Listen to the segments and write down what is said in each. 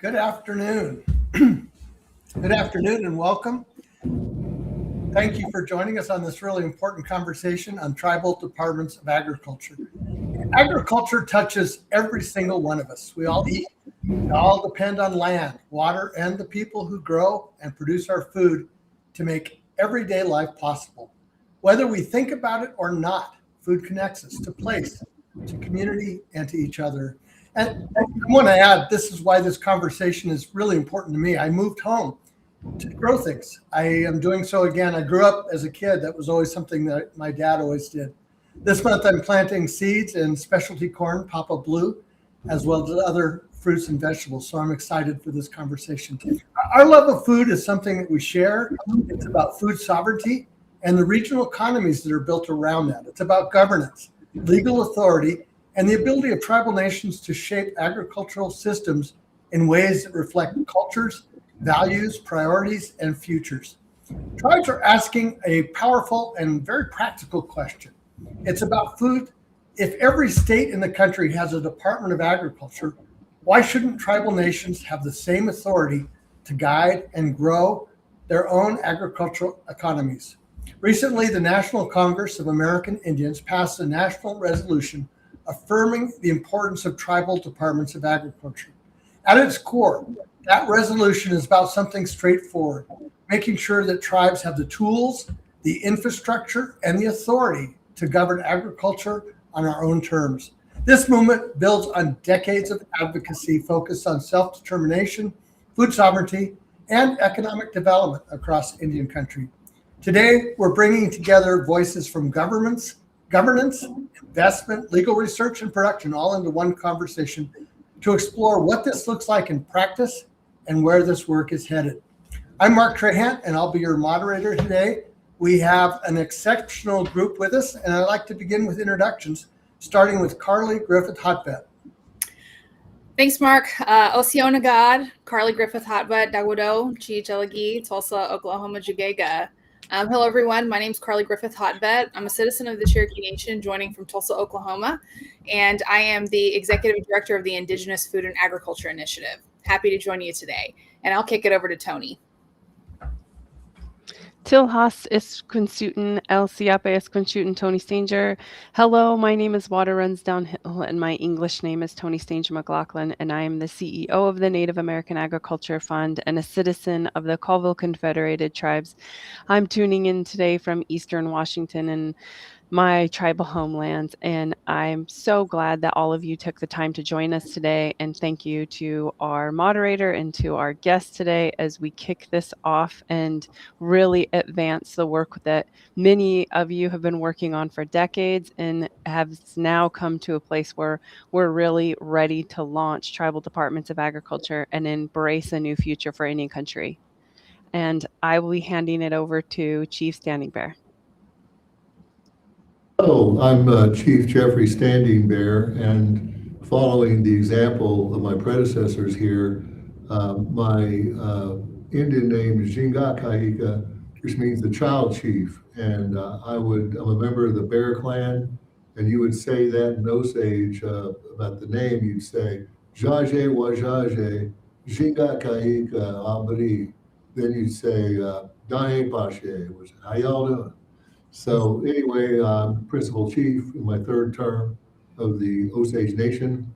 Good afternoon. Good afternoon and welcome. Thank you for joining us on this really important conversation on tribal departments of agriculture. Agriculture touches every single one of us. We all eat, we all depend on land, water, and the people who grow and produce our food to make everyday life possible. Whether we think about it or not, food connects us to place, to community, and to each other. And I want to add, this is why this conversation is really important to me. I moved home to grow things. I am doing so again. I grew up as a kid. That was always something that my dad always did. This month, I'm planting seeds and specialty corn, Papa Blue, as well as other fruits and vegetables. So I'm excited for this conversation. Our love of food is something that we share. It's about food sovereignty and the regional economies that are built around that. It's about governance, legal authority, and the ability of tribal nations to shape agricultural systems in ways that reflect cultures, values, priorities, and futures. Tribes are asking a powerful and very practical question. It's about food. If every state in the country has a Department of Agriculture, why shouldn't tribal nations have the same authority to guide and grow their own agricultural economies? Recently, the National Congress of American Indians passed a national resolution affirming the importance of tribal departments of agriculture. At its core, that resolution is about something straightforward, making sure that tribes have the tools, the infrastructure, and the authority to govern agriculture on our own terms. This movement builds on decades of advocacy focused on self-determination, food sovereignty, and economic development across Indian country. Today, we're bringing together voices from governance, investment, legal research, and production all into one conversation to explore what this looks like in practice and where this work is headed. I'm Mark Trahant, and I'll be your moderator today. We have an exceptional group with us, and I'd like to begin with introductions, starting with Carly Griffith-Hotvet. Thanks, Mark. Osionagad, Carly Griffith-Hotvet, Dawodo, Chichalagi, Tulsa, Oklahoma, Jugega. Hello, everyone. My name is Carly Griffith-Hotvet. I'm a citizen of the Cherokee Nation, joining from Tulsa, Oklahoma, and I am the Executive Director of the Indigenous Food and Agriculture Initiative. Happy to join you today, and I'll kick it over to Tony. Tilhas Isquinsutin, El Siape Isquinsutin, Tony Stanger. Hello, my name is Water Runs Downhill, and my English name is Tony Stanger McLaughlin, and I am the CEO of the Native American Agriculture Fund and a citizen of the Colville Confederated Tribes. I'm tuning in today from Eastern Washington and my tribal homelands, and I'm so glad that all of you took the time to join us today, and thank you to our moderator and to our guests today as we kick this off and really advance the work that many of you have been working on for decades and have now come to a place where we're really ready to launch tribal departments of agriculture and embrace a new future for Indian country. And I will be handing it over to Chief Standing Bear. Hello, I'm Chief Jeffrey Standing Bear, and following the example of my predecessors here, my Indian name is Jinga Kaika, which means the child chief, and I'm a member of the Bear Clan, and you would say that in Osage about the name, you'd say Jaje Wajaje, Jinga Kaika Abri, then you'd say Dahe Pashe, which how y'all doing? So anyway, I'm principal chief in my third term of the Osage Nation,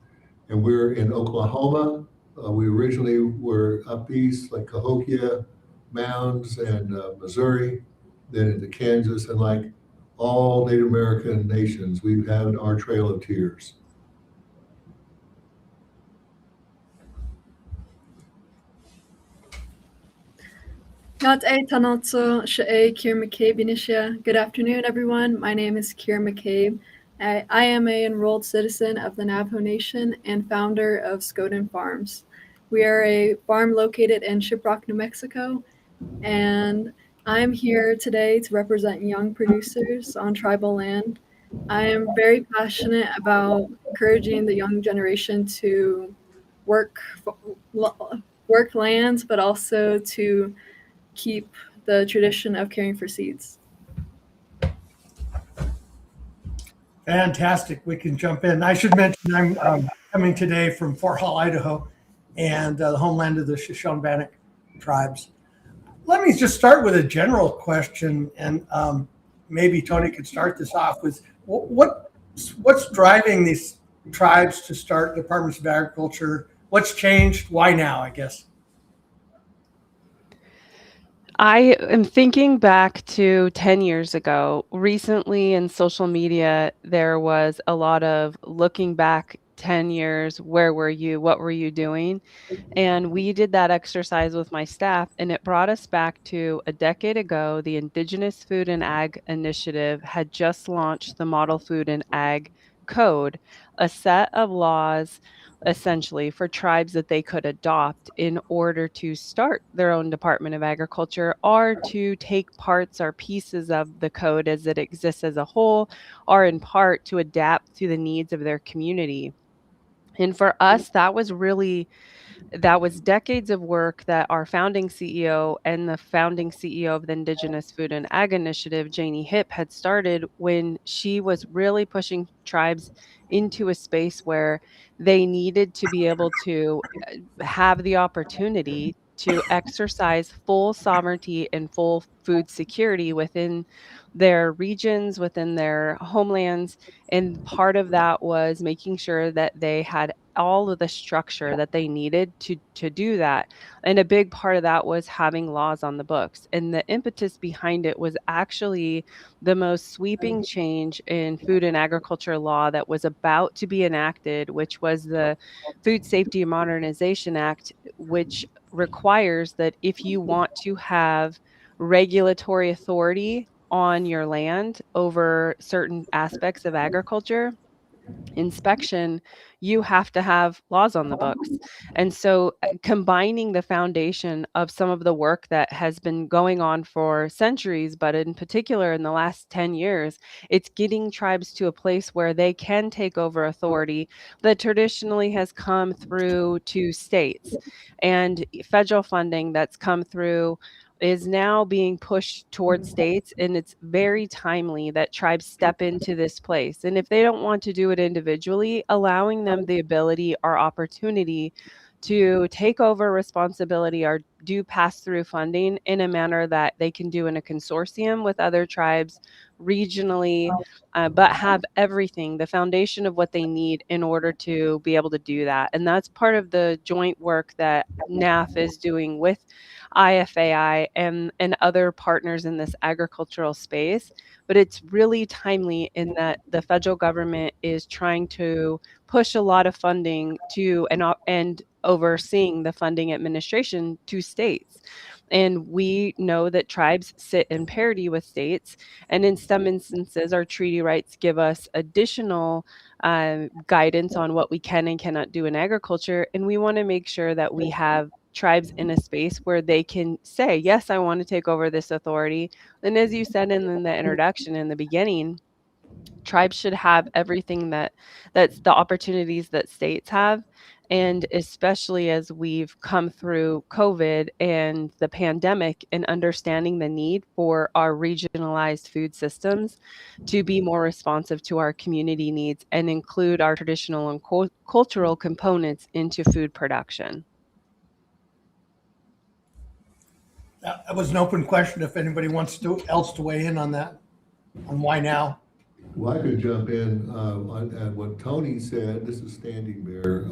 and we're in Oklahoma. We originally were up east, like Cahokia, Mounds, and Missouri, then into Kansas, and like all Native American nations, we've had our Trail of Tears. Good afternoon, everyone. My name is Kira McCabe. I am an enrolled citizen of the Navajo Nation and founder of Scoden Farms. We are a farm located in Shiprock, New Mexico, and I'm here today to represent young producers on tribal land. I am very passionate about encouraging the young generation to work lands, but also to keep the tradition of caring for seeds. Fantastic. We can jump in. I should mention I'm coming today from Fort Hall, Idaho, and the homeland of the Shoshone-Bannock tribes. Let me just start with a general question, and maybe Tony could start this off with what's driving these tribes to start departments of agriculture? What's changed? Why now, I guess? I am thinking back to 10 years ago. Recently in social media, there was a lot of looking back 10 years. Where were you? What were you doing? And we did that exercise with my staff, and it brought us back to a decade ago. The Indigenous Food and Ag Initiative had just launched the Model Food and Ag Code, a set of laws essentially for tribes that they could adopt in order to start their own Department of Agriculture, or to take parts or pieces of the code as it exists as a whole, or in part to adapt to the needs of their community. And for us, that was decades of work that our founding CEO and the founding CEO of the Indigenous Food and Ag Initiative, Janie Hipp, had started when she was really pushing tribes into a space where they needed to be able to have the opportunity to exercise full sovereignty and full food security within their regions, within their homelands. And part of that was making sure that they had all of the structure that they needed to do that. And a big part of that was having laws on the books. And the impetus behind it was actually the most sweeping change in food and agriculture law that was about to be enacted, which was the Food Safety and Modernization Act, which requires that if you want to have regulatory authority on your land over certain aspects of agriculture inspection, you have to have laws on the books. And so combining the foundation of some of the work that has been going on for centuries, but in particular in the last 10 years, it's getting tribes to a place where they can take over authority that traditionally has come through to states. And federal funding that's come through is now being pushed towards states, and it's very timely that tribes step into this place. And if they don't want to do it individually, allowing them the ability or opportunity to take over responsibility or do pass-through funding in a manner that they can do in a consortium with other tribes regionally, but have everything, the foundation of what they need in order to be able to do that. And that's part of the joint work that NAF is doing with IFAI and other partners in this agricultural space. But it's really timely in that the federal government is trying to push a lot of funding to and overseeing the funding administration to states. And we know that tribes sit in parity with states. And in some instances, our treaty rights give us additional guidance on what we can and cannot do in agriculture. And we want to make sure that we have tribes in a space where they can say, yes, I want to take over this authority. And as you said in the introduction in the beginning, tribes should have everything that's the opportunities that states have. And especially as we've come through COVID and the pandemic, and understanding the need for our regionalized food systems to be more responsive to our community needs and include our traditional and cultural components into food production. That was an open question. If anybody wants else to weigh in on that, on why now. Well, I could jump in on what Tony said. This is Standing Bear.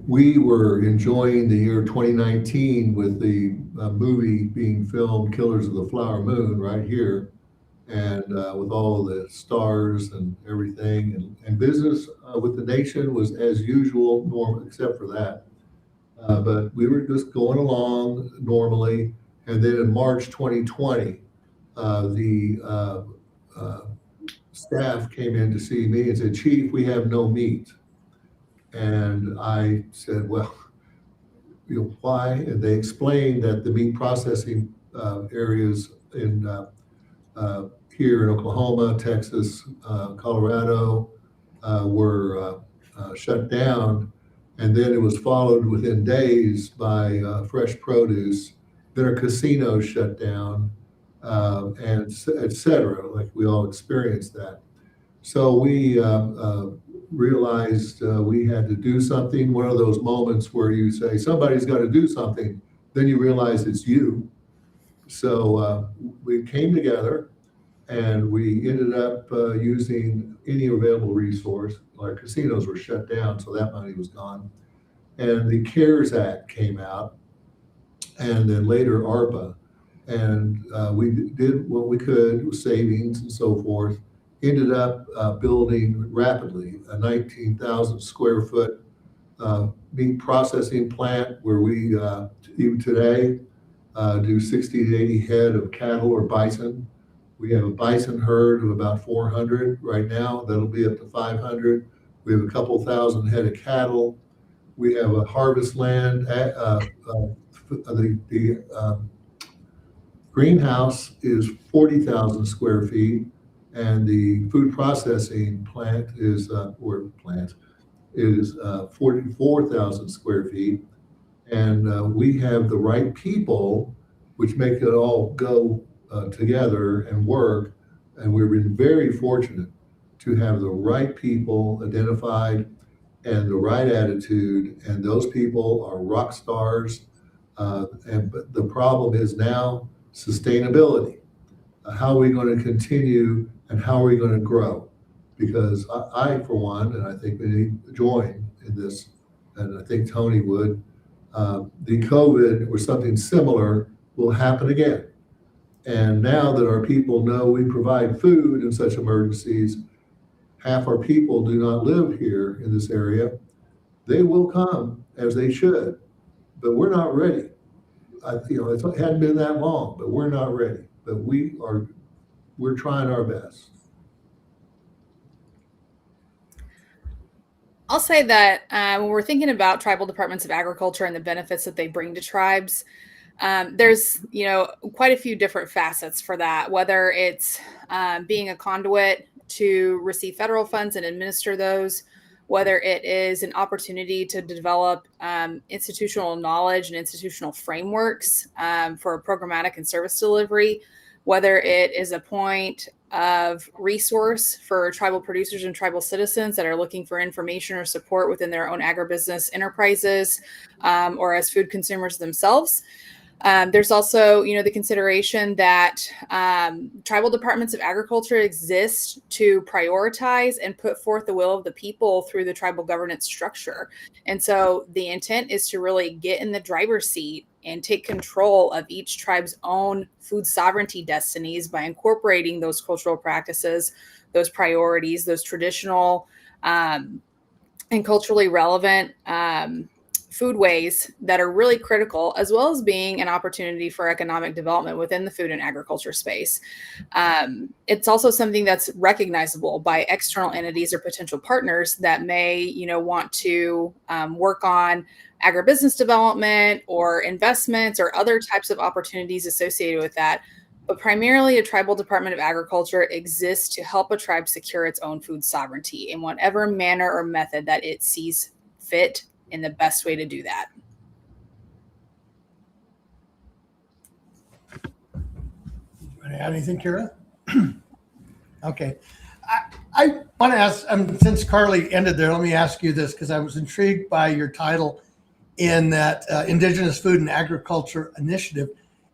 We were enjoying the year 2019 with the movie being filmed, Killers of the Flower Moon, right here, and with all the stars and everything. And business with the nation was as usual, normal, except for that. But we were just going along normally. And then in March 2020, the staff came in to see me and said, "Chief, we have no meat." And I said, "Well, why?" And they explained that the meat processing areas in here in Oklahoma, Texas, Colorado were shut down. And then it was followed within days by fresh produce. Then our casinos shut down, and et cetera. Like we all experienced that. So we realized we had to do something. One of those moments where you say, somebody's got to do something, then you realize it's you. So we came together and we ended up using any available resource. Our casinos were shut down, so that money was gone. And the CARES Act came out, and then later ARPA. And we did what we could with savings and so forth. Ended up building rapidly a 19,000 square foot meat processing plant where we, even today, do 60 to 80 head of cattle or bison. We have a bison herd of about 400 right now. That'll be up to 500. We have a couple thousand head of cattle. We have a harvest land. The greenhouse is 40,000 square feet, and the food processing plant is 44,000 square feet. And we have the right people, which make it all go together and work. And we've been very fortunate to have the right people identified and the right attitude. And those people are rock stars. But the problem is now sustainability. How are we going to continue and how are we going to grow? Because I, for one, and I think we need to join in this, and I think Tony would, the COVID or something similar will happen again. And now that our people know we provide food in such emergencies, half our people do not live here in this area. They will come as they should, but we're not ready. It hadn't been that long, but we're not ready. But we're trying our best. I'll say that when we're thinking about tribal departments of agriculture and the benefits that they bring to tribes, there's quite a few different facets for that, whether it's being a conduit to receive federal funds and administer those, whether it is an opportunity to develop institutional knowledge and institutional frameworks for programmatic and service delivery, whether it is a point of resource for tribal producers and tribal citizens that are looking for information or support within their own agribusiness enterprises or as food consumers themselves. There's also, the consideration that tribal departments of agriculture exist to prioritize and put forth the will of the people through the tribal governance structure. And so the intent is to really get in the driver's seat and take control of each tribe's own food sovereignty destinies by incorporating those cultural practices, those priorities, those traditional and culturally relevant foodways that are really critical, as well as being an opportunity for economic development within the food and agriculture space. It's also something that's recognizable by external entities or potential partners that may, want to work on agribusiness development or investments or other types of opportunities associated with that. But primarily, a tribal department of agriculture exists to help a tribe secure its own food sovereignty in whatever manner or method that it sees fit in the best way to do that. Want to add anything, Kira? Okay. I want to ask, since Carly ended there, let me ask you this, because I was intrigued by your title in that Indigenous Food and Agriculture Initiative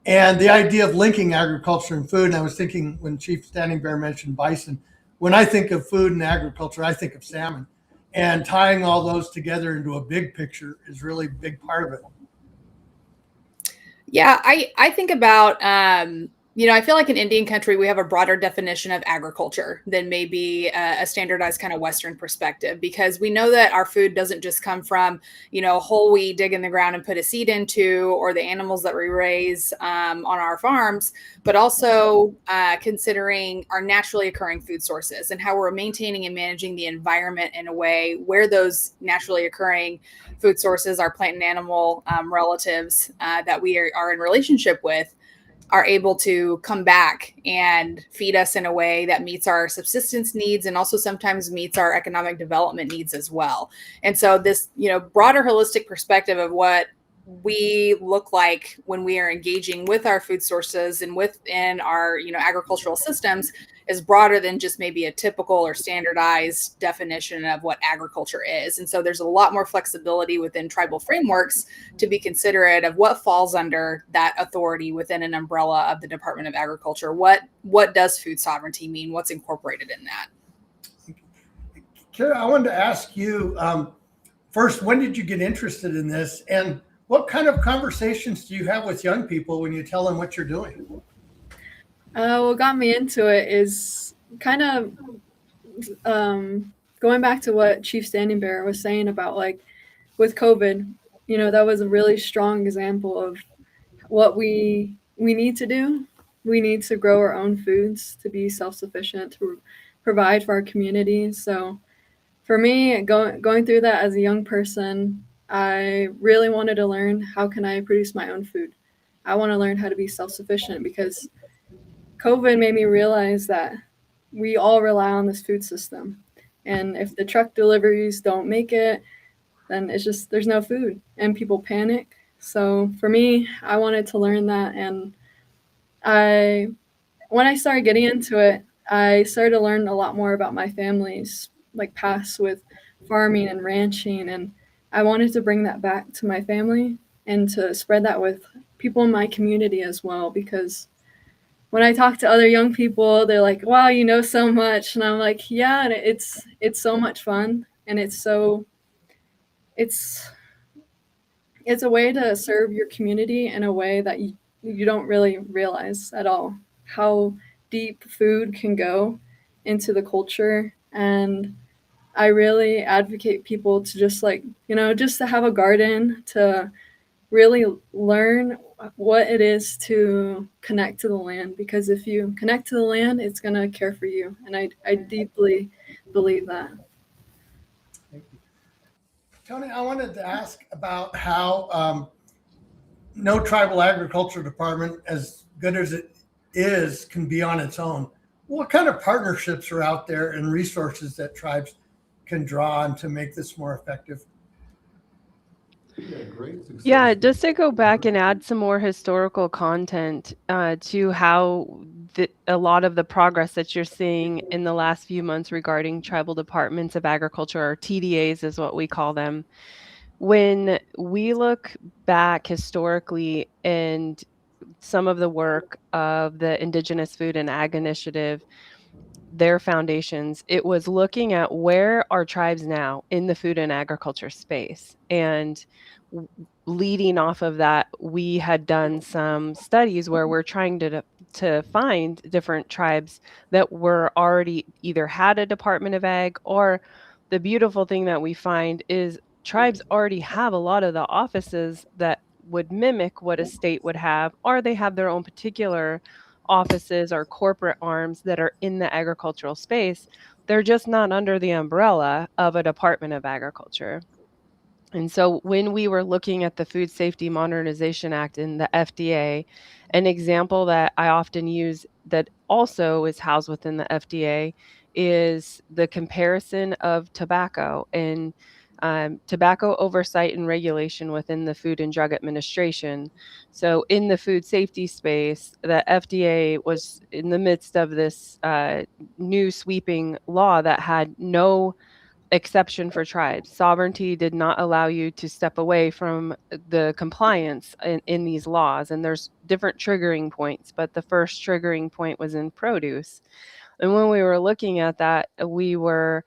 and the idea of linking agriculture and food. And I was thinking when Chief Standing Bear mentioned bison, when I think of food and agriculture, I think of salmon. And tying all those together into a big picture is really a big part of it. Yeah, I think about, I feel like in Indian country, we have a broader definition of agriculture than maybe a standardized kind of Western perspective, because we know that our food doesn't just come from, whole wheat dig in the ground and put a seed into, or the animals that we raise on our farms, but also considering our naturally occurring food sources and how we're maintaining and managing the environment in a way where those naturally occurring food sources, our plant and animal relatives that we are in relationship with, are able to come back and feed us in a way that meets our subsistence needs and also sometimes meets our economic development needs as well. And so this, broader holistic perspective of what we look like when we are engaging with our food sources and within our, agricultural systems is broader than just maybe a typical or standardized definition of what agriculture is. And so there's a lot more flexibility within tribal frameworks to be considerate of what falls under that authority within an umbrella of the Department of Agriculture. What does food sovereignty mean? What's incorporated in that? Kara, I wanted to ask you, first, when did you get interested in this? And what kind of conversations do you have with young people when you tell them what you're doing? What got me into it is kind of going back to what Chief Standing Bearer was saying about, like, with COVID, that was a really strong example of what we need to do. We need to grow our own foods to be self-sufficient, to provide for our communities. So for me, going through that as a young person, I really wanted to learn, how can I produce my own food? I want to learn how to be self-sufficient, because COVID made me realize that we all rely on this food system. And if the truck deliveries don't make it, then it's just, there's no food and people panic. So for me, I wanted to learn that. And when I started getting into it, I started to learn a lot more about my family's, like, past with farming and ranching. And I wanted to bring that back to my family and to spread that with people in my community as well, because when I talk to other young people, they're like, wow, you know so much. And I'm like, yeah, it's so much fun. And it's a way to serve your community in a way that you don't really realize at all, how deep food can go into the culture. And I really advocate people to just to have a garden, to really learn what it is to connect to the land, because if you connect to the land, it's going to care for you. And I deeply believe that. Thank you. Tony, I wanted to ask about how no tribal agriculture department, as good as it is, can be on its own. What kind of partnerships are out there and resources that tribes can draw on to make this more effective? Yeah, just to go back and add some more historical content to how a lot of the progress that you're seeing in the last few months regarding tribal departments of agriculture, or TDAs is what we call them. When we look back historically and some of the work of the Indigenous Food and Ag Initiative, their foundations, it was looking at where are tribes now in the food and agriculture space. And leading off of that, we had done some studies where we're trying to find different tribes that were already either had a Department of Ag, or the beautiful thing that we find is tribes already have a lot of the offices that would mimic what a state would have, or they have their own particular offices or corporate arms that are in the agricultural space. They're just not under the umbrella of a Department of Agriculture. And so when we were looking at the Food Safety Modernization Act in the FDA, an example that I often use that also is housed within the FDA is the comparison of tobacco and tobacco oversight and regulation within the Food and Drug Administration. So in the food safety space, the FDA was in the midst of this new sweeping law that had no exception for tribes. Sovereignty did not allow you to step away from the compliance in these laws. And there's different triggering points, but the first triggering point was in produce. And when we were looking at that, we were,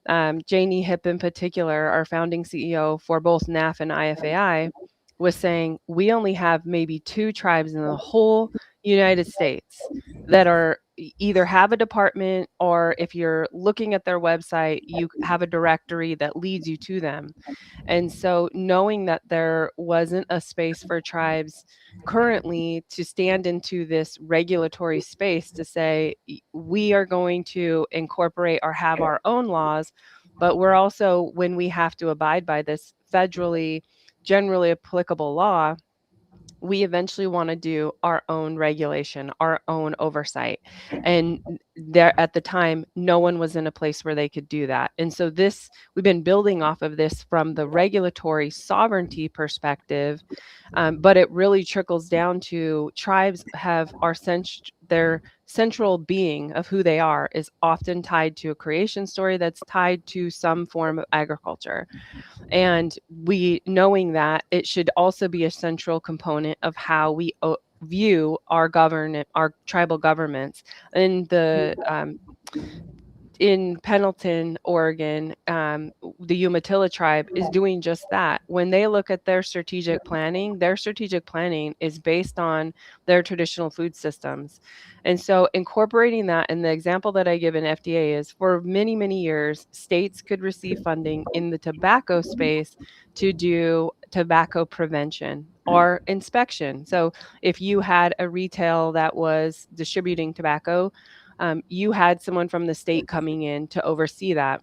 Janie Hip in particular, our founding CEO for both NAF and IFAI, was saying we only have maybe 2 tribes in the whole United States that are either have a department, or if you're looking at their website, you have a directory that leads you to them. And so knowing that there wasn't a space for tribes currently to stand into this regulatory space to say, we are going to incorporate or have our own laws, but we're also, when we have to abide by this federally generally applicable law, we eventually want to do our own regulation, our own oversight. And there at the time, no one was in a place where they could do that. And so we've been building off of this from the regulatory sovereignty perspective, but it really trickles down to tribes are their central being of who they are is often tied to a creation story that's tied to some form of agriculture. And we, knowing that, it should also be a central component of how we view our our tribal governments. In the in Pendleton, Oregon, the Umatilla tribe is doing just that. When they look at their strategic planning is based on their traditional food systems. And so incorporating that, and the example that I give in FDA is for many, many years, states could receive funding in the tobacco space to do tobacco prevention or inspection. So if you had a retail that was distributing tobacco, you had someone from the state coming in to oversee that.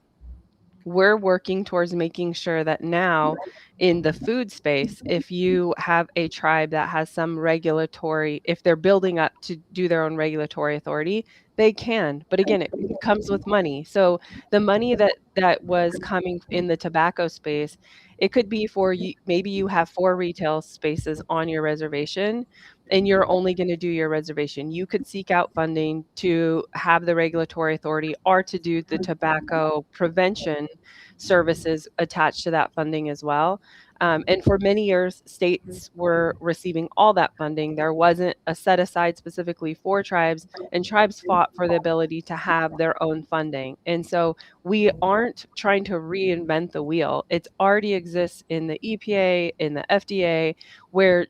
We're working towards making sure that now in the food space, if you have a tribe that has some regulatory, if they're building up to do their own regulatory authority, they can. But again, it comes with money. So the money that was coming in the tobacco space, it could be for you, maybe you have 4 retail spaces on your reservation and you're only going to do your reservation. You could seek out funding to have the regulatory authority or to do the tobacco prevention services attached to that funding as well. And for many years, states were receiving all that funding. There wasn't a set aside specifically for tribes, and tribes fought for the ability to have their own funding. And so we aren't trying to reinvent the wheel. It already exists in the EPA, in the FDA, where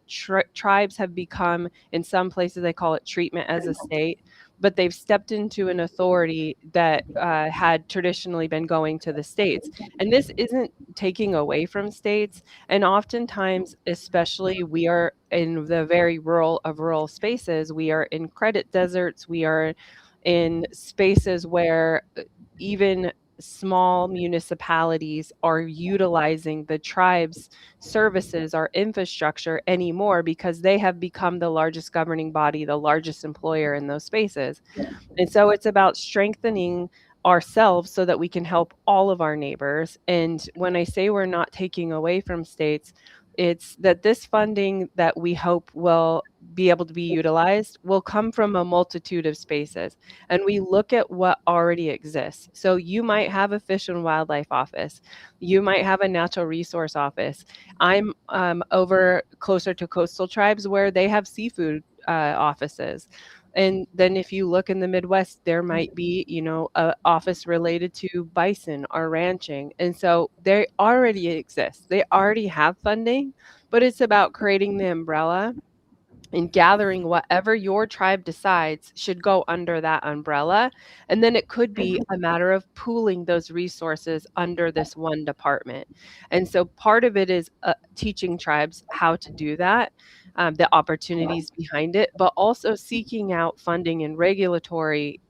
tribes have become, in some places, they call it treatment as a state, but they've stepped into an authority that had traditionally been going to the states. And this isn't taking away from states. And oftentimes, especially we are in the very rural spaces, we are in credit deserts, we are in spaces where even small municipalities are utilizing the tribe's services or infrastructure anymore because they have become the largest governing body, the largest employer in those spaces. And so it's about strengthening ourselves so that we can help all of our neighbors. And when I say we're not taking away from states, it's that this funding that we hope will be able to be utilized will come from a multitude of spaces. And we look at what already exists. So you might have a fish and wildlife office. You might have a natural resource office. I'm over closer to coastal tribes where they have seafood offices. And then if you look in the Midwest, there might be, a office related to bison or ranching. And so they already exist. They already have funding, but it's about creating the umbrella and gathering whatever your tribe decides should go under that umbrella. And then it could be a matter of pooling those resources under this one department. And so part of it is teaching tribes how to do that, the opportunities behind it, but also seeking out funding and regulatory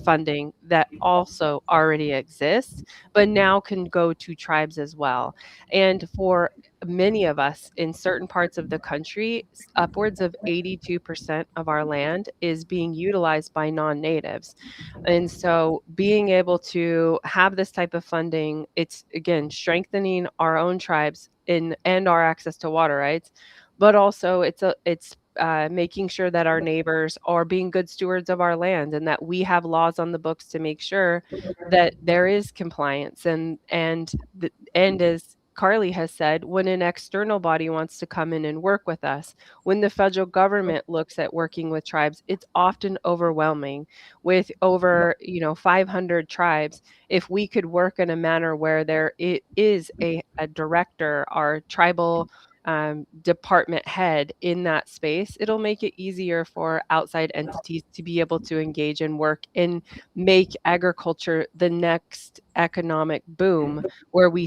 funding that also already exists, but now can go to tribes as well. And for many of us in certain parts of the country, upwards of 82% of our land is being utilized by non-natives. And so being able to have this type of funding, it's again strengthening our own tribes and our access to water rights, but also it's making sure that our neighbors are being good stewards of our land and that we have laws on the books to make sure that there is compliance and as Carly has said, when an external body wants to come in and work with us, when the federal government looks at working with tribes, it's often overwhelming. With over 500 tribes, if we could work in a manner where there is a director or tribal department head in that space, it'll make it easier for outside entities to be able to engage and work and make agriculture the next economic boom, where we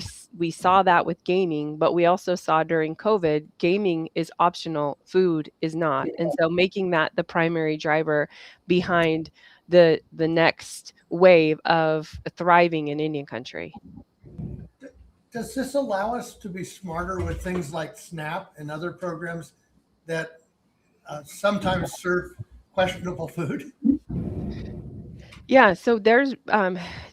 saw that with gaming, but we also saw during COVID, gaming is optional, food is not. And so making that the primary driver behind the next wave of thriving in Indian country. Does this allow us to be smarter with things like SNAP and other programs that sometimes serve questionable food? Yeah, so there's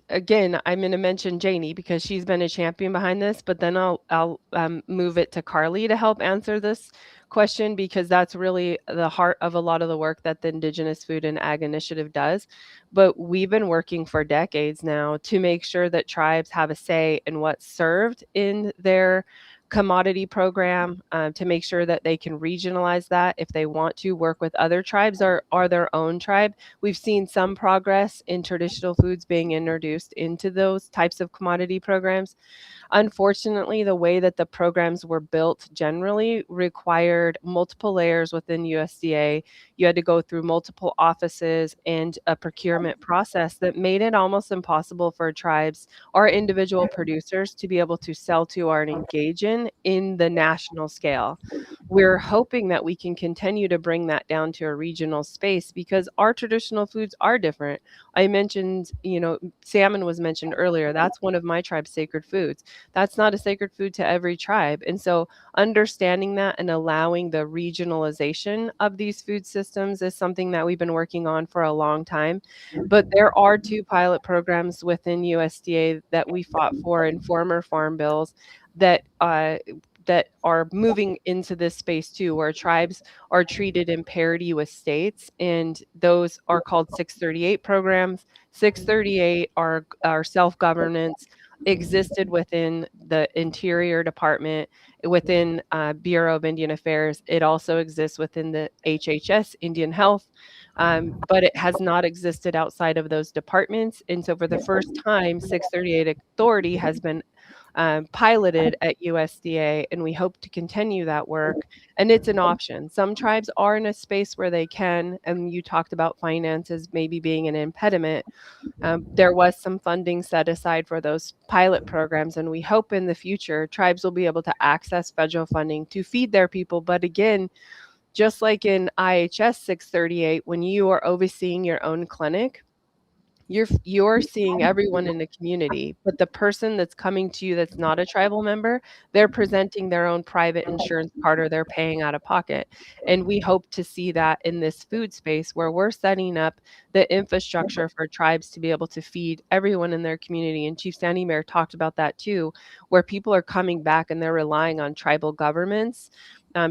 again, I'm going to mention Janie because she's been a champion behind this, but then I'll move it to Carly to help answer this question because that's really the heart of a lot of the work that the Indigenous Food and Ag Initiative does. But we've been working for decades now to make sure that tribes have a say in what's served in their commodity program, to make sure that they can regionalize that if they want to work with other tribes or their own tribe. We've seen some progress in traditional foods being introduced into those types of commodity programs. Unfortunately, the way that the programs were built generally required multiple layers within USDA. You had to go through multiple offices and a procurement process that made it almost impossible for tribes or individual producers to be able to sell to or engage in the national scale. We're hoping that we can continue to bring that down to a regional space because our traditional foods are different. I mentioned, salmon was mentioned earlier. That's one of my tribe's sacred foods. That's not a sacred food to every tribe. And so understanding that and allowing the regionalization of these food systems is something that we've been working on for a long time. But there are two pilot programs within USDA that we fought for in former farm bills that are moving into this space too, where tribes are treated in parity with states, and those are called 638 programs. 638 are self-governance, existed within the Interior Department, within Bureau of Indian Affairs. It also exists within the HHS, Indian Health, but it has not existed outside of those departments. And so for the first time, 638 authority has been piloted at USDA, and we hope to continue that work. And it's an option. Some tribes are in a space where they can, and you talked about finances maybe being an impediment. There was some funding set aside for those pilot programs, and we hope in the future tribes will be able to access federal funding to feed their people. But again, just like in IHS 638, when you are overseeing your own clinic, you're seeing everyone in the community, but the person that's coming to you that's not a tribal member, they're presenting their own private insurance card or they're paying out of pocket. And we hope to see that in this food space where we're setting up the infrastructure for tribes to be able to feed everyone in their community. And Chief Standing Bear talked about that too, where people are coming back and they're relying on tribal governments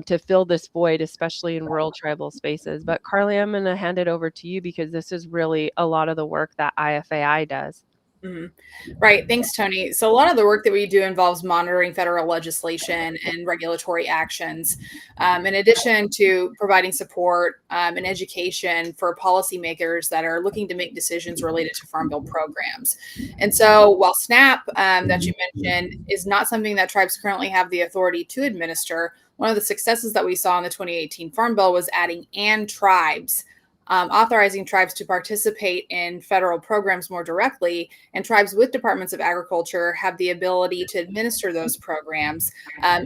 to fill this void, especially in rural tribal spaces. But Carly, I'm going to hand it over to you because this is really a lot of the work that IFAI does. Mm-hmm. Right. Thanks, Tony. So a lot of the work that we do involves monitoring federal legislation and regulatory actions, in addition to providing support and education for policymakers that are looking to make decisions related to Farm Bill programs. And so while SNAP that you mentioned is not something that tribes currently have the authority to administer, one of the successes that we saw in the 2018 Farm Bill was adding "and tribes," authorizing tribes to participate in federal programs more directly, and tribes with departments of agriculture have the ability to administer those programs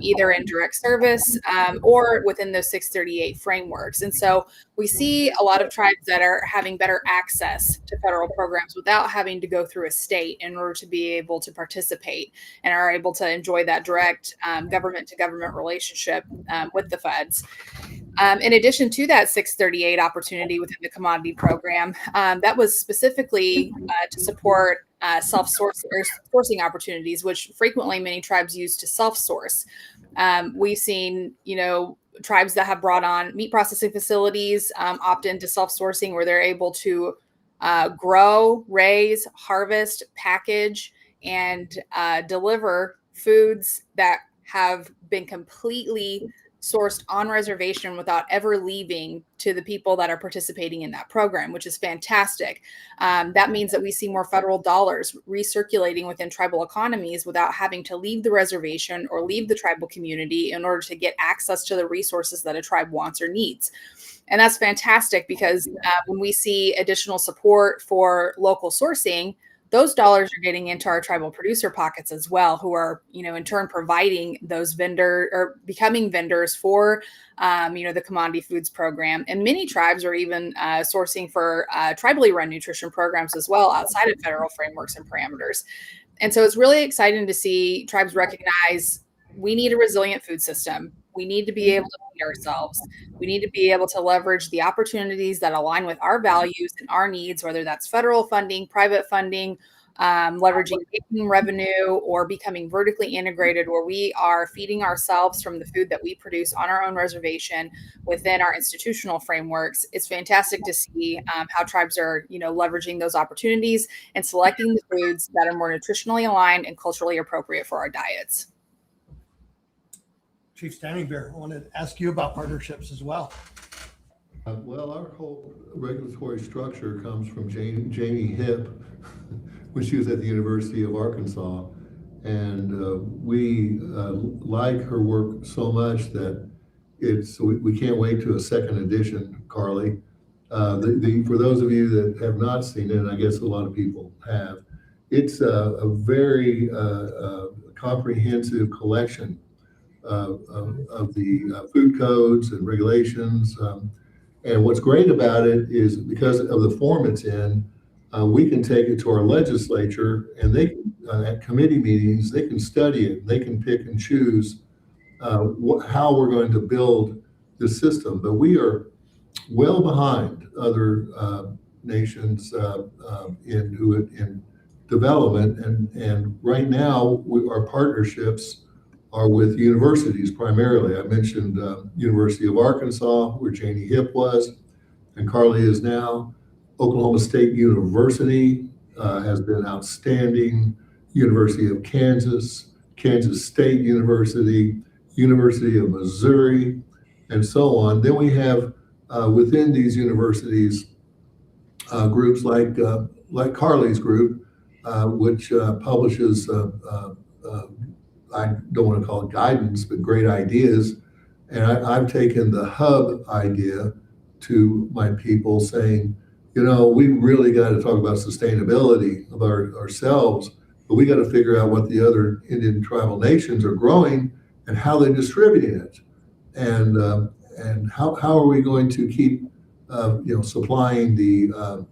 either in direct service or within those 638 frameworks. And so we see a lot of tribes that are having better access to federal programs without having to go through a state in order to be able to participate, and are able to enjoy that direct government to government relationship with the feds. In addition to that 638 opportunity within the commodity program, that was specifically to support self-sourcing opportunities, which frequently many tribes use to self-source. We've seen, tribes that have brought on meat processing facilities opt into self-sourcing, where they're able to grow, raise, harvest, package, and deliver foods that have been completely sourced on reservation without ever leaving to the people that are participating in that program, which is fantastic. That means that we see more federal dollars recirculating within tribal economies without having to leave the reservation or leave the tribal community in order to get access to the resources that a tribe wants or needs. And that's fantastic because when we see additional support for local sourcing, those dollars are getting into our tribal producer pockets as well, who are, in turn providing those becoming vendors for, the commodity foods program. And many tribes are even sourcing for tribally run nutrition programs as well, outside of federal frameworks and parameters. And so it's really exciting to see tribes recognize we need a resilient food system. We need to be able to feed ourselves. We need to be able to leverage the opportunities that align with our values and our needs, whether that's federal funding, private funding, leveraging making revenue or becoming vertically integrated, where we are feeding ourselves from the food that we produce on our own reservation within our institutional frameworks. It's fantastic to see how tribes are, leveraging those opportunities and selecting the foods that are more nutritionally aligned and culturally appropriate for our diets. Chief Standing Bear, I want to ask you about partnerships as well. Well, our whole regulatory structure comes from Jamie Hipp, when she was at the University of Arkansas. And we like her work so much that we can't wait to a second edition, Carly. For those of you that have not seen it, and I guess a lot of people have, it's a very comprehensive collection of the food codes and regulations. And what's great about it is because of the form it's in, we can take it to our legislature, and they at committee meetings, they can study it. They can pick and choose how we're going to build the system. But we are well behind other nations in development. And right now, our partnerships are with universities primarily. I mentioned University of Arkansas, where Janie Hipp was, and Carly is now. Oklahoma State University has been outstanding. University of Kansas, Kansas State University, University of Missouri, and so on. Then we have within these universities groups like Carly's group, which publishes I don't want to call it guidance, but great ideas. And I've taken the hub idea to my people, saying, we really got to talk about sustainability of ourselves, but we got to figure out what the other Indian tribal nations are growing and how they're distributing it, and how are we going to keep supplying the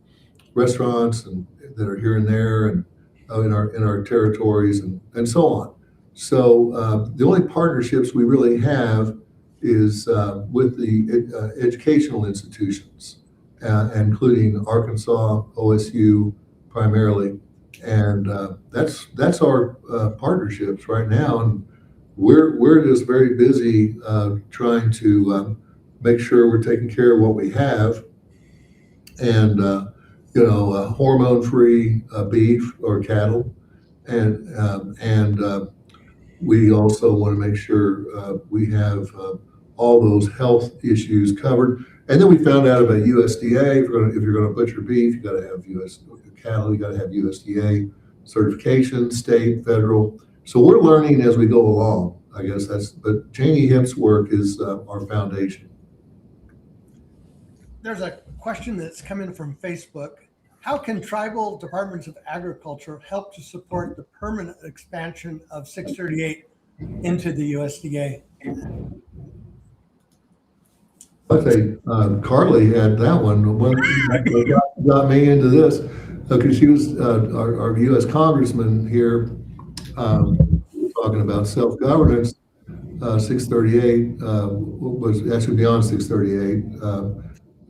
restaurants that are here and there and in our territories and so on. So the only partnerships we really have is with the educational institutions, including Arkansas, OSU primarily, and that's our partnerships right now. And we're just very busy trying to make sure we're taking care of what we have, and hormone-free beef or cattle, and we also want to make sure we have all those health issues covered. And then we found out about USDA. If you're going to butcher beef, you got to have US cattle. You got to have USDA certification, state, federal. So we're learning as we go along. I guess but Janie Hipp's work is our foundation. There's a question that's come in from Facebook. How can tribal departments of agriculture help to support the permanent expansion of 638 into the USDA? I think Carly had that one. What got me into this, because she was our U.S. Congressman here talking about self-governance. 638 was actually beyond 638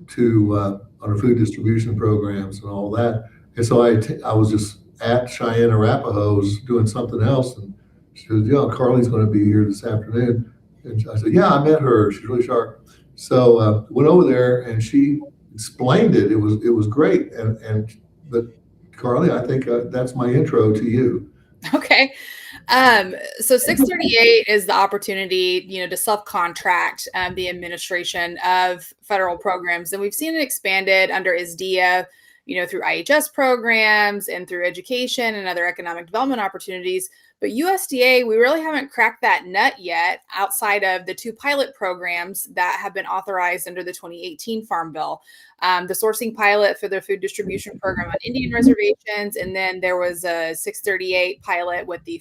to on our food distribution programs and all that. And so I was just at Cheyenne Arapahoe's doing something else, and she said, Carly's going to be here this afternoon. And I said, I met her. She's really sharp. So went over there, and she explained it. It was great. But Carly, I think that's my intro to you. Okay. So 638 is the opportunity, to self-contract the administration of federal programs. And we've seen it expanded under ISDEA, through IHS programs and through education and other economic development opportunities. But USDA, we really haven't cracked that nut yet, outside of the 2 pilot programs that have been authorized under the 2018 Farm Bill. The sourcing pilot for the food distribution program on Indian reservations, and then there was a 638 pilot with the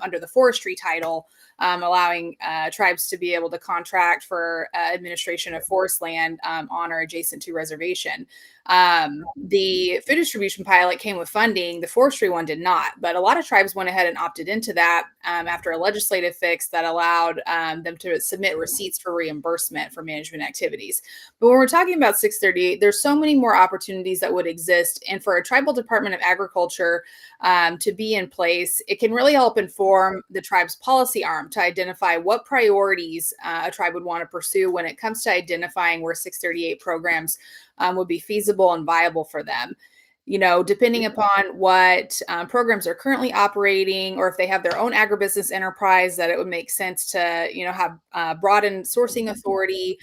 under the forestry title, allowing tribes to be able to contract for administration of forest land on or adjacent to reservation. The food distribution pilot came with funding. The forestry one did not, but a lot of tribes went ahead and opted into that after a legislative fix that allowed them to submit receipts for reimbursement for management activities. But when we're talking about 638, there's so many more opportunities that would exist. And for a tribal Department of Agriculture to be in place, it can really help inform the tribe's policy arm to identify what priorities a tribe would want to pursue when it comes to identifying where 638 programs would be feasible and viable for them. Depending upon what programs are currently operating, or if they have their own agribusiness enterprise, that it would make sense to, have broadened sourcing authority.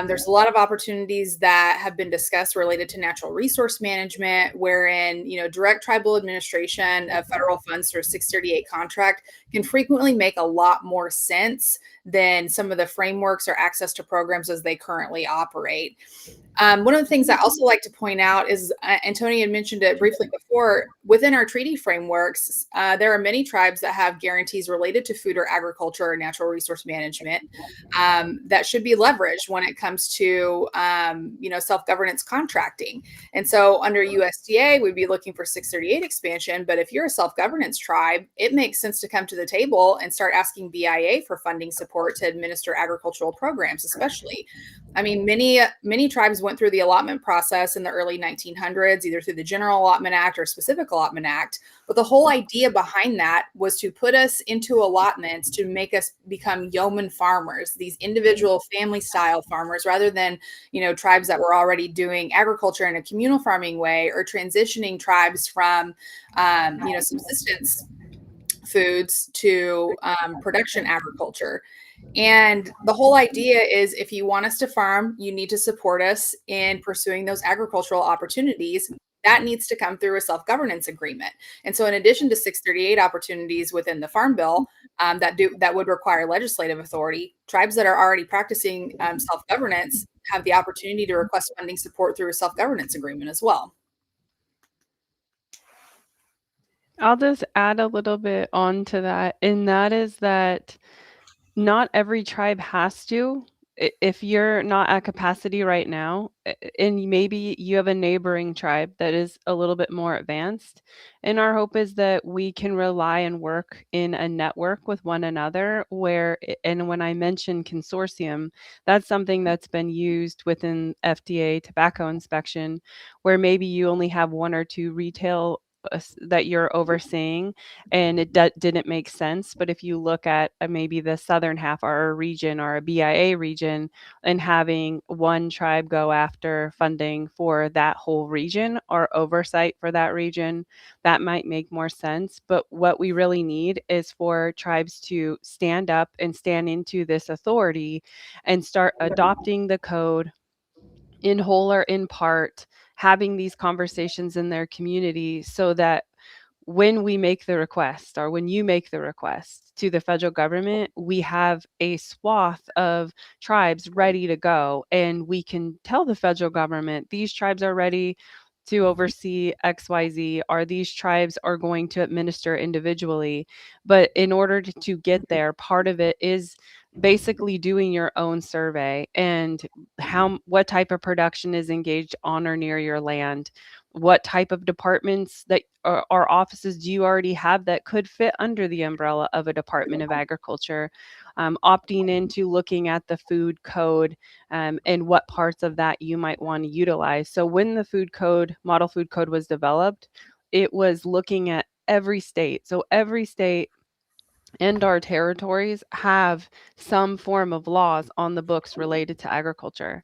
There's a lot of opportunities that have been discussed related to natural resource management, wherein, direct tribal administration of federal funds through a 638 contract can frequently make a lot more sense than some of the frameworks or access to programs as they currently operate. One of the things I also like to point out is, and Tony had mentioned it briefly before, within our treaty frameworks, there are many tribes that have guarantees related to food or agriculture or natural resource management that should be leveraged when it comes to, self-governance contracting. And so under USDA, we'd be looking for 638 expansion. But if you're a self-governance tribe, it makes sense to come to the table and start asking BIA for funding support to administer agricultural programs, especially. I mean, many tribes went through the allotment process in the early 1900s, either through the General Allotment Act or Specific Allotment Act. But the whole idea behind that was to put us into allotments to make us become yeoman farmers, these individual family style farmers, rather than, tribes that were already doing agriculture in a communal farming way, or transitioning tribes from, subsistence foods to production agriculture. And the whole idea is, if you want us to farm, you need to support us in pursuing those agricultural opportunities. That needs to come through a self-governance agreement. And so in addition to 638 opportunities within the Farm Bill that would require legislative authority, tribes that are already practicing self-governance have the opportunity to request funding support through a self-governance agreement as well. I'll just add a little bit on to that, and that is that not every tribe has to. If you're not at capacity right now, and maybe you have a neighboring tribe that is a little bit more advanced, and our hope is that we can rely and work in a network with one another and when I mention consortium, that's something that's been used within FDA tobacco inspection, where maybe you only have one or two retail that you're overseeing, and it didn't make sense. But if you look at maybe the southern half or a region or a BIA region, and having one tribe go after funding for that whole region or oversight for that region, that might make more sense. But what we really need is for tribes to stand up and stand into this authority and start adopting the code in whole or in part, having these conversations in their community, so that when we make the request, or when you make the request to the federal government, we have a swath of tribes ready to go, and we can tell the federal government these tribes are ready to oversee XYZ, or these tribes are going to administer individually. But in order to get there, part of it is basically doing your own survey, and what type of production is engaged on or near your land, what type of departments that or offices do you already have that could fit under the umbrella of a Department of Agriculture, opting into looking at the food code, and what parts of that you might want to utilize. So when the model food code was developed, it was looking at every state. So every state and our territories have some form of laws on the books related to agriculture.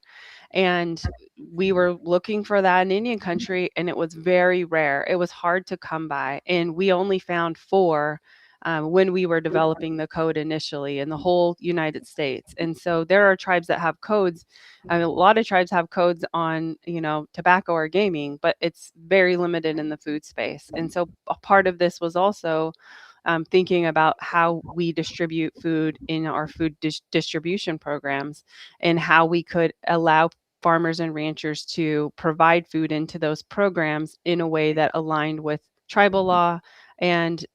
And we were looking for that in Indian country, and it was very rare. It was hard to come by. And we only found 4 when we were developing the code initially in the whole United States. And so there are tribes that have codes. I mean, a lot of tribes have codes on, tobacco or gaming, but it's very limited in the food space. And so a part of this was also thinking about how we distribute food in our food distribution programs, and how we could allow farmers and ranchers to provide food into those programs in a way that aligned with tribal law and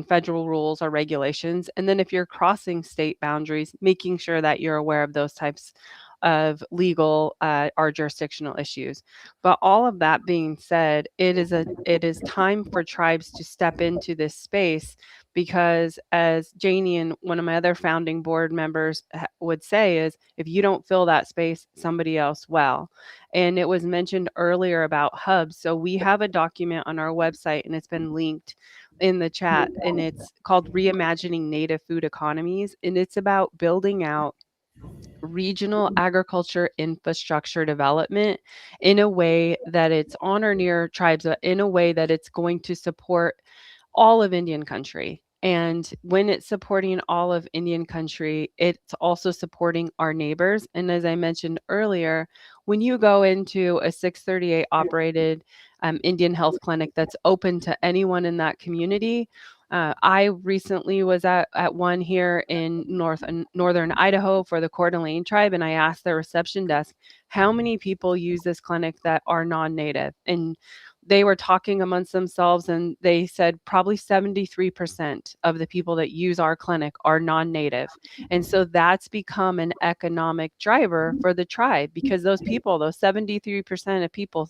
federal rules or regulations. And then if you're crossing state boundaries, making sure that you're aware of those types of legal or jurisdictional issues. But all of that being said, it is time for tribes to step into this space, because as Janie and one of my other founding board members would say, is if you don't fill that space, somebody else will. And it was mentioned earlier about hubs. So we have a document on our website, and it's been linked in the chat, and it's called Reimagining Native Food Economies. And it's about building out regional agriculture infrastructure development in a way that it's on or near tribes, in a way that it's going to support all of Indian country. And when it's supporting all of Indian country, it's also supporting our neighbors. And as I mentioned earlier, when you go into a 638 operated Indian health clinic that's open to anyone in that community, I recently was at one here in northern Idaho for the Coeur d'Alene tribe, and I asked the reception desk, how many people use this clinic that are non-native? And they were talking amongst themselves, and they said probably 73% of the people that use our clinic are non-native. And so that's become an economic driver for the tribe, because those people, those 73% of people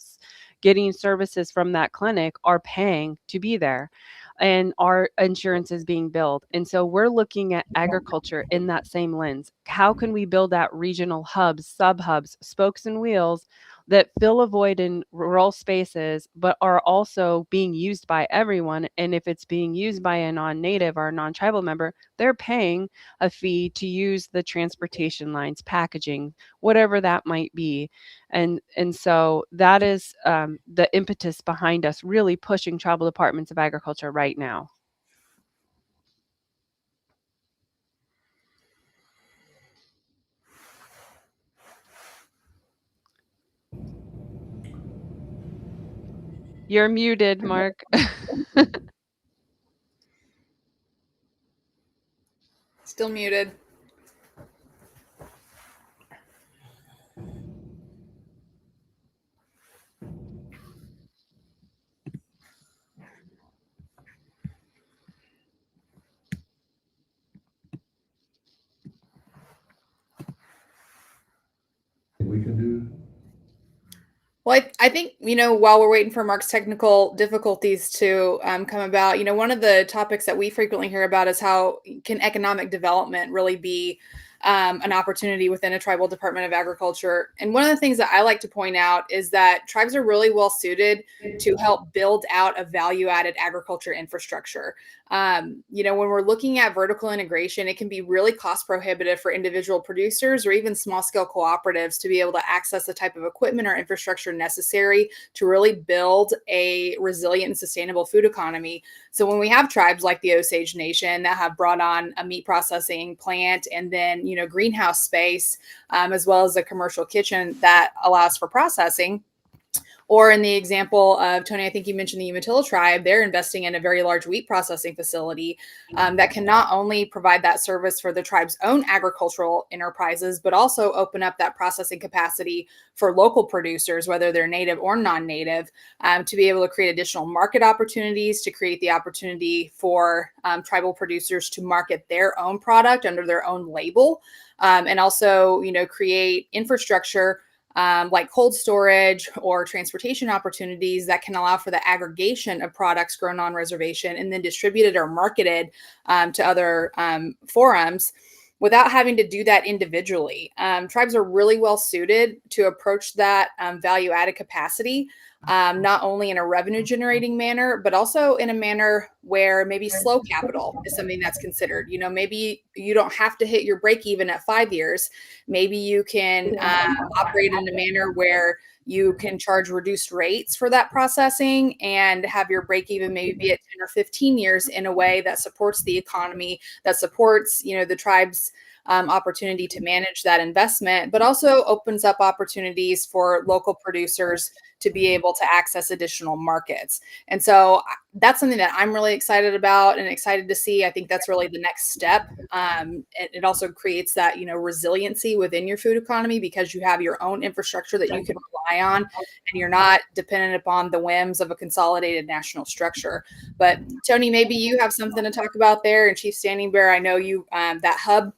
getting services from that clinic, are paying to be there, and our insurance is being billed. And so we're looking at agriculture in that same lens. How can we build out regional hubs, sub-hubs, spokes and wheels that fill a void in rural spaces, but are also being used by everyone? And if it's being used by a non-native or a non-tribal member, they're paying a fee to use the transportation lines, packaging, whatever that might be. And so that is the impetus behind us really pushing tribal departments of agriculture right now. You're muted, Mark. Still muted. We can do. Well, I think, while we're waiting for Mark's technical difficulties to come about, one of the topics that we frequently hear about is how can economic development really be an opportunity within a tribal department of agriculture. And one of the things that I like to point out is that tribes are really well suited to help build out a value-added agriculture infrastructure. When we're looking at vertical integration, it can be really cost prohibitive for individual producers or even small scale cooperatives to be able to access the type of equipment or infrastructure necessary to really build a resilient and sustainable food economy. So when we have tribes like the Osage Nation that have brought on a meat processing plant and then, greenhouse space, as well as a commercial kitchen that allows for processing, or in the example of Tony, I think you mentioned the Umatilla tribe, they're investing in a very large wheat processing facility that can not only provide that service for the tribe's own agricultural enterprises, but also open up that processing capacity for local producers, whether they're native or non-native, to be able to create additional market opportunities, to create the opportunity for tribal producers to market their own product under their own label, and also, create infrastructure like cold storage or transportation opportunities that can allow for the aggregation of products grown on reservation and then distributed or marketed to other forums without having to do that individually. Tribes are really well suited to approach that value-added capacity, not only in a revenue generating manner, but also in a manner where maybe slow capital is something that's considered. Maybe you don't have to hit your break even at 5 years. Maybe you can operate in a manner where you can charge reduced rates for that processing and have your break even maybe be at 10 or 15 years in a way that supports the economy, that supports, the tribe's opportunity to manage that investment, but also opens up opportunities for local producers to be able to access additional markets. And so that's something that I'm really excited about and excited to see. I think that's really the next step. It also creates that, resiliency within your food economy because you have your own infrastructure that you can rely on and you're not dependent upon the whims of a consolidated national structure. But Tony, maybe you have something to talk about there. And Chief Standing Bear, I know you, that hub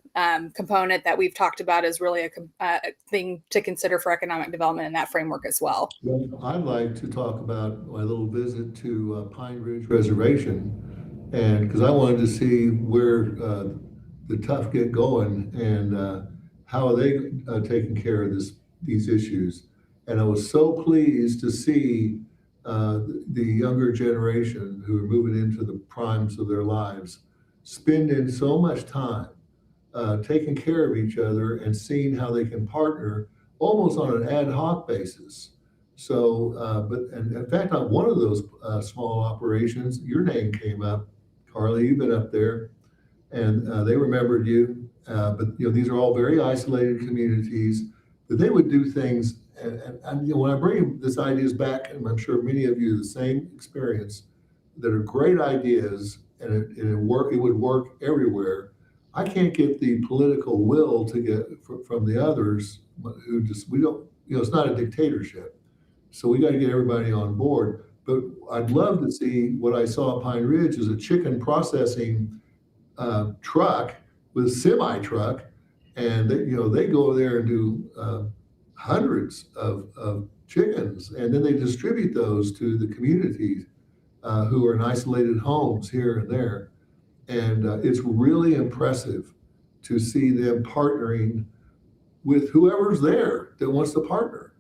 component that we've talked about as really a thing to consider for economic development in that framework as well. Well, I'd like to talk about my little visit to Pine Ridge Reservation, and because I wanted to see where the tough get going and how are they taking care of these issues. And I was so pleased to see the younger generation who are moving into the primes of their lives spending so much time taking care of each other and seeing how they can partner almost on an ad hoc basis. So, and in fact, on one of those small operations, your name came up, Carly. You've been up there, and they remembered you. But these are all very isolated communities. But they would do things, and when I bring this ideas back, and I'm sure many of you have the same experience, that are great ideas, and it would work everywhere. I can't get the political will to get from the others who we don't, it's not a dictatorship. So we got to get everybody on board. But I'd love to see what I saw at Pine Ridge is a chicken processing truck with a semi truck. And they go there and do hundreds of chickens. And then they distribute those to the communities who are in isolated homes here and there. And it's really impressive to see them partnering with whoever's there that wants to partner.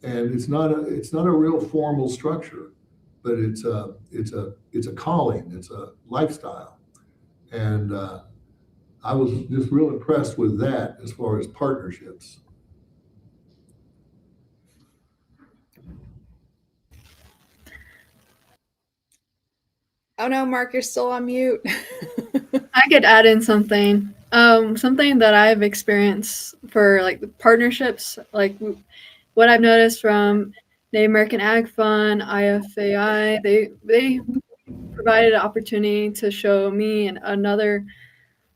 And it's not a real formal structure, but it's a calling, it's a lifestyle. And I was just real impressed with that as far as partnerships. Oh no, Mark, you're still on mute. I could add in something. Something that I've experienced for like the partnerships, like what I've noticed from Native American Ag Fund, IFAI, they provided an opportunity to show me and another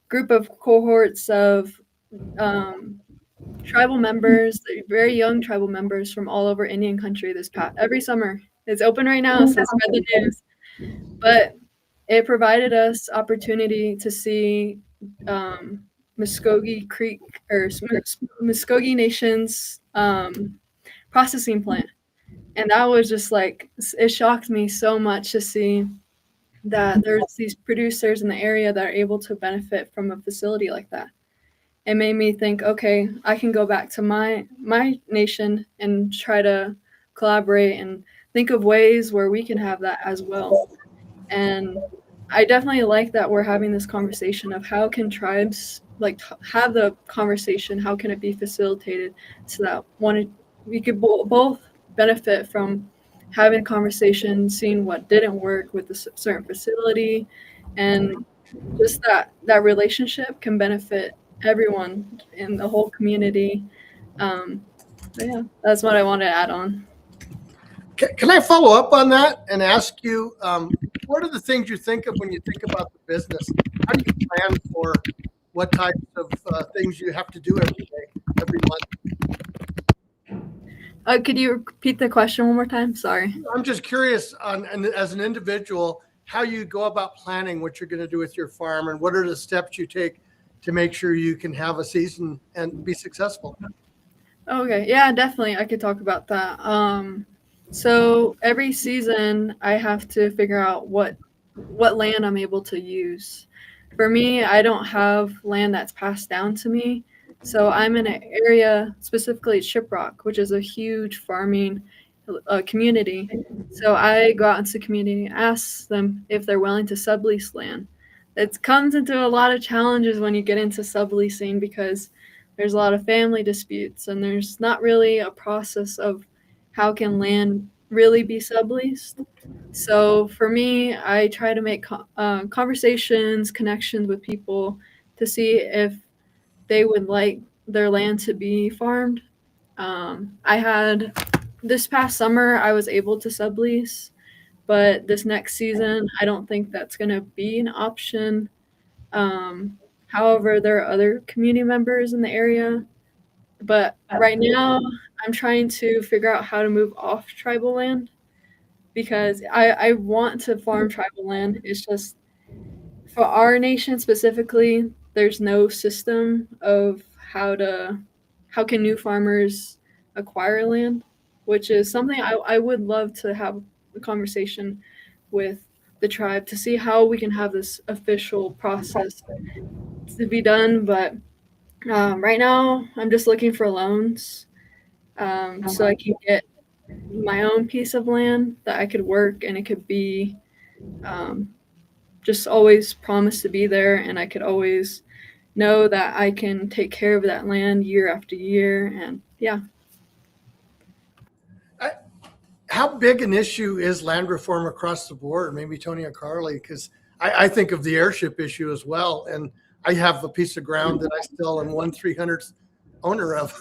group of cohorts of tribal members, very young tribal members from all over Indian country every summer. It's open right now, so spread the news. But it provided us opportunity to see Muskogee Creek or Muskogee Nation's processing plant. And that was just like, it shocked me so much to see that there's these producers in the area that are able to benefit from a facility like that. It made me think, okay, I can go back to my nation and try to collaborate and think of ways where we can have that as well. And I definitely like that we're having this conversation of how can tribes have the conversation, how can it be facilitated so that we could both benefit from having a conversation, seeing what didn't work with a certain facility, and just that relationship can benefit everyone in the whole community. Yeah, that's what I want to add on. Can I follow up on that and ask you, what are the things you think of when you think about the business? How do you plan for what types of things you have to do every day, every month? Could you repeat the question one more time? Sorry. I'm just curious as an individual, how you go about planning what you're going to do with your farm and what are the steps you take to make sure you can have a season and be successful. Okay. Yeah, definitely. I could talk about that. So every season I have to figure out what land I'm able to use. For me, I don't have land that's passed down to me. So I'm in an area, specifically Shiprock, which is a huge farming community. So I go out into the community and ask them if they're willing to sublease land. It comes into a lot of challenges when you get into subleasing because there's a lot of family disputes and there's not really a process of how can land really be subleased. So for me, I try to make conversations, connections with people to see if they would like their land to be farmed. I had this past summer, I was able to sublease, but this next season, I don't think that's going to be an option. However, there are other community members in the area. But right now, I'm trying to figure out how to move off tribal land because I want to farm tribal land. It's just for our nation specifically, there's no system of how can new farmers acquire land, which is something I would love to have a conversation with the tribe to see how we can have this official process to be done. But right now, I'm just looking for loans so I can get my own piece of land that I could work, and it could be just always promise to be there, and I could always know that I can take care of that land year after year. And yeah. How big an issue is land reform across the board? Maybe Tony or Carly, because I think of the airship issue as well. And I have a piece of ground that I still am 1/300th owner of.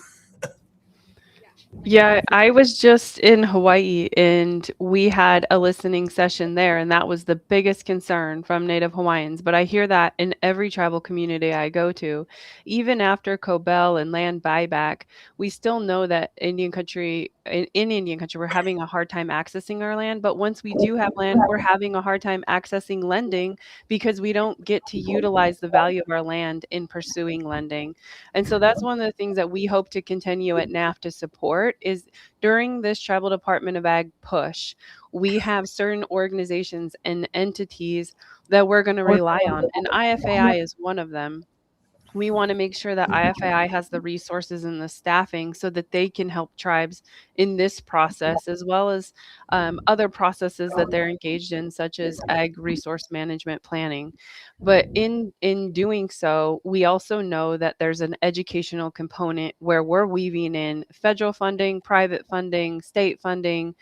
Yeah, I was just in Hawaii and we had a listening session there, and that was the biggest concern from Native Hawaiians. But I hear that in every tribal community I go to. Even after Cobell and land buyback, we still know that in Indian country, we're having a hard time accessing our land. But once we do have land, we're having a hard time accessing lending because we don't get to utilize the value of our land in pursuing lending. And so that's one of the things that we hope to continue at NAF to support is during this Tribal Department of Ag push, we have certain organizations and entities that we're going to rely on, and IFAI is one of them. We want to make sure that IFAI has the resources and the staffing so that they can help tribes in this process, as well as other processes that they're engaged in, such as ag resource management planning. But in doing so, we also know that there's an educational component where we're weaving in federal funding, private funding, state funding.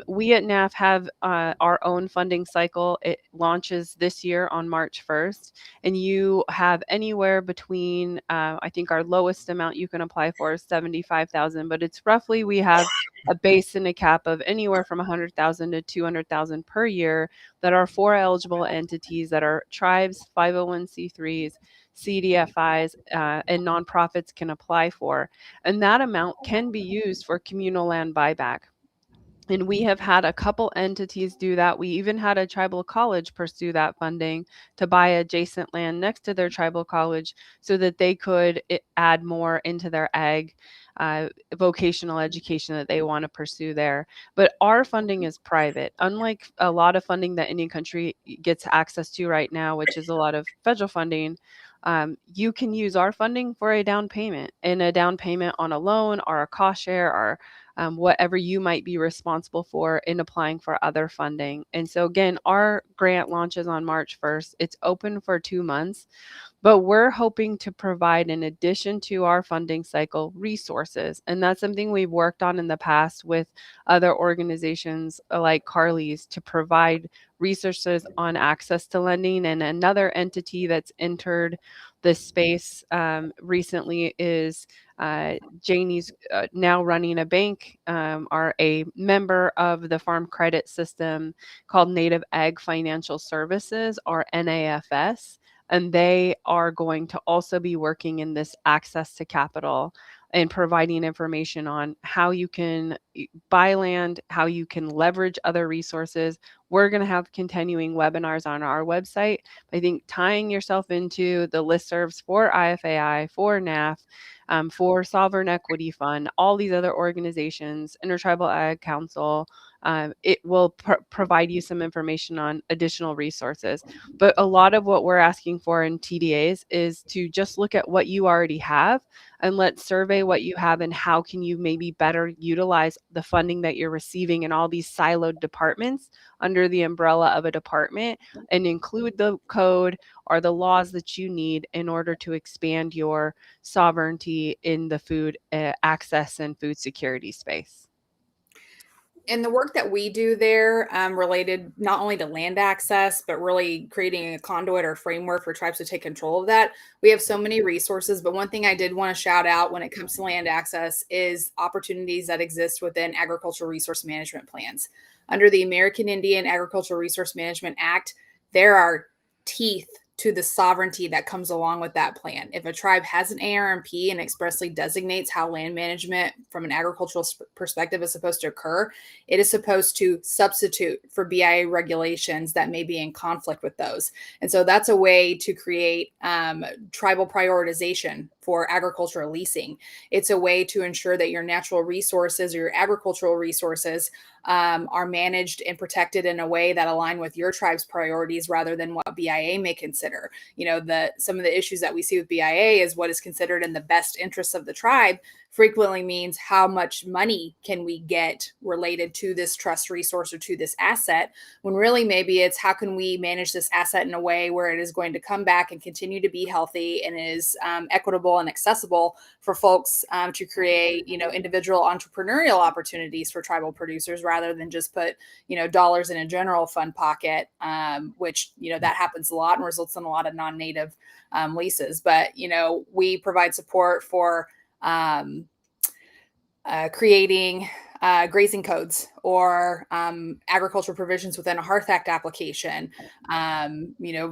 We at NAF have our own funding cycle. It launches this year on March 1st, and you have anywhere between, I think our lowest amount you can apply for is 75,000, but it's roughly, we have a base and a cap of anywhere from 100,000 to 200,000 per year that are for eligible entities that are tribes, 501c3s, CDFIs, and nonprofits can apply for. And that amount can be used for communal land buyback. And we have had a couple entities do that. We even had a tribal college pursue that funding to buy adjacent land next to their tribal college so that they could add more into their ag vocational education that they want to pursue there. But our funding is private, unlike a lot of funding that Indian country gets access to right now, which is a lot of federal funding. You can use our funding for a down payment, and a down payment on a loan or a cost share or whatever you might be responsible for in applying for other funding. And so again, our grant launches on March 1st. It's open for 2 months. But we're hoping to provide, in addition to our funding cycle, resources. And that's something we've worked on in the past with other organizations like Carly's to provide resources on access to lending. And another entity that's entered this space recently is Janie's now running a bank, are a member of the farm credit system called Native Ag Financial Services, or NAFS. And they are going to also be working in this access to capital and providing information on how you can buy land, how you can leverage other resources. We're going to have continuing webinars on our website. I think tying yourself into the listservs for IFAI, for NAF, for Sovereign Equity Fund, all these other organizations, Intertribal Ag Council, it will provide you some information on additional resources. But a lot of what we're asking for in TDAs is to just look at what you already have and let's survey what you have and how can you maybe better utilize the funding that you're receiving in all these siloed departments under the umbrella of a department, and include the code or the laws that you need in order to expand your sovereignty in the food access and food security space. And the work that we do there related not only to land access, but really creating a conduit or framework for tribes to take control of that. We have so many resources, but one thing I did want to shout out when it comes to land access is opportunities that exist within agricultural resource management plans. Under the American Indian Agricultural Resource Management Act, there are teeth to the sovereignty that comes along with that plan. If a tribe has an ARMP and expressly designates how land management from an agricultural perspective is supposed to occur, it is supposed to substitute for BIA regulations that may be in conflict with those. And so that's a way to create tribal prioritization for agricultural leasing. It's a way to ensure that your natural resources or your agricultural resources are managed and protected in a way that align with your tribe's priorities rather than what BIA may consider. Some of the issues that we see with BIA is what is considered in the best interests of the tribe frequently means how much money can we get related to this trust resource or to this asset, when really maybe it's how can we manage this asset in a way where it is going to come back and continue to be healthy and is equitable and accessible for folks to create, individual entrepreneurial opportunities for tribal producers rather than just put, dollars in a general fund pocket, which, that happens a lot and results in a lot of non-native leases. But, we provide support for creating grazing codes or agricultural provisions within a Hearth Act application,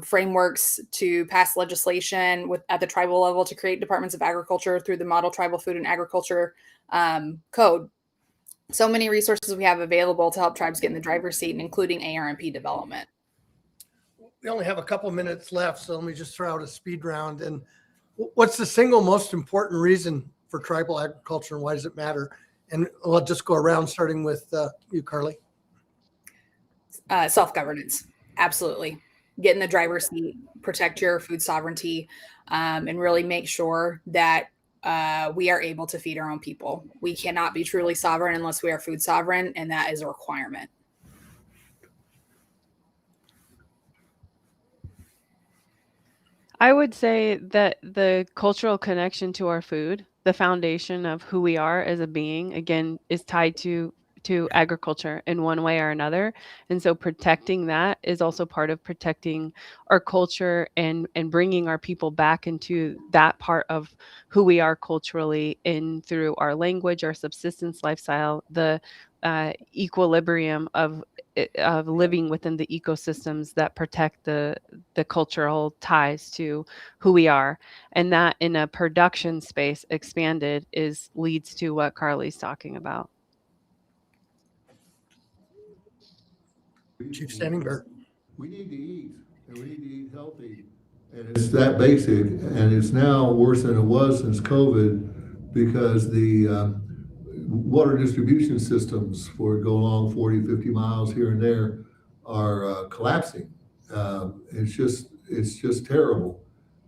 frameworks to pass legislation at the tribal level to create departments of agriculture through the Model Tribal Food and Agriculture Code. So many resources we have available to help tribes get in the driver's seat, including ARMP development. We only have a couple minutes left, so let me just throw out a speed round. And what's the single most important reason for tribal agriculture, and why does it matter? And we'll just go around, starting with you, Carly. Self-governance, absolutely. Get in the driver's seat, protect your food sovereignty, and really make sure that we are able to feed our own people. We cannot be truly sovereign unless we are food sovereign, and that is a requirement. I would say that the cultural connection to our food, the foundation of who we are as a being, again, is tied to agriculture in one way or another. And so protecting that is also part of protecting our culture and bringing our people back into that part of who we are culturally in through our language, our subsistence lifestyle, the equilibrium of living within the ecosystems that protect the cultural ties to who we are. And that in a production space expanded leads to what Carly's talking about. Chief Standing Bear. We need to eat, and we need to eat healthy. And it's that basic, and it's now worse than it was since COVID, because the water distribution systems for go along 40, 50 miles here and there are collapsing. It's just terrible.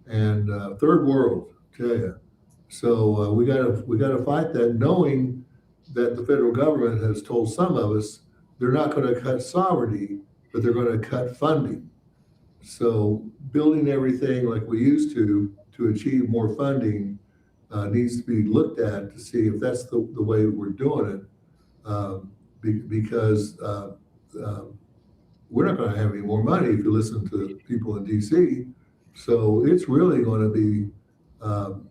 And third world, tell you. So we gotta fight that, knowing that the federal government has told some of us they're not going to cut sovereignty, but they're going to cut funding. So building everything like we used to achieve more funding needs to be looked at to see if that's the way we're doing it, because we're not going to have any more money if you listen to people in DC. So it's really going to be on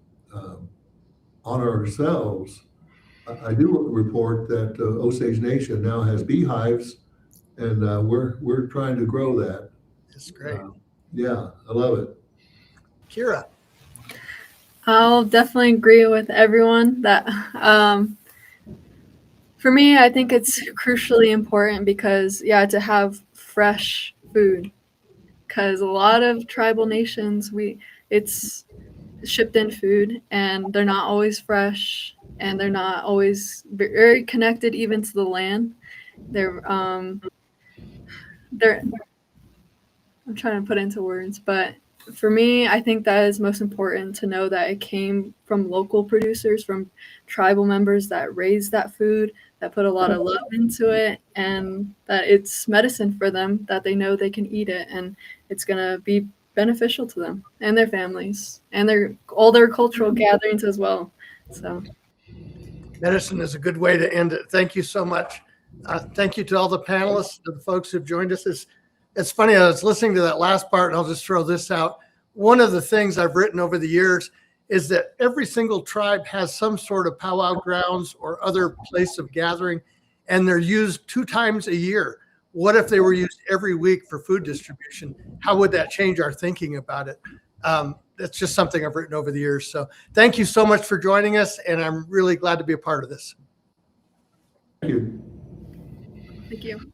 ourselves. I do report that Osage Nation now has beehives, and we're trying to grow that. That's great. Yeah, I love it. Kira. I'll definitely agree with everyone that for me, I think it's crucially important because, to have fresh food, because a lot of tribal nations, it's shipped in food and they're not always fresh and they're not always very connected even to the land. I'm trying to put into words, but for me, I think that is most important to know that it came from local producers, from tribal members that raised that food, that put a lot of love into it, and that it's medicine for them, that they know they can eat it and it's going to be beneficial to them and their families and all their cultural gatherings as well. So Medicine is a good way to end it. Thank you so much. Thank you to all the panelists, to the folks who've joined us. It's funny, I was listening to that last part, and I'll just throw this out. One of the things I've written over the years is that every single tribe has some sort of powwow grounds or other place of gathering, and they're used 2 times a year. What if they were used every week for food distribution? How would that change our thinking about it? That's just something I've written over the years. So thank you so much for joining us, and I'm really glad to be a part of this. Thank you. Thank you.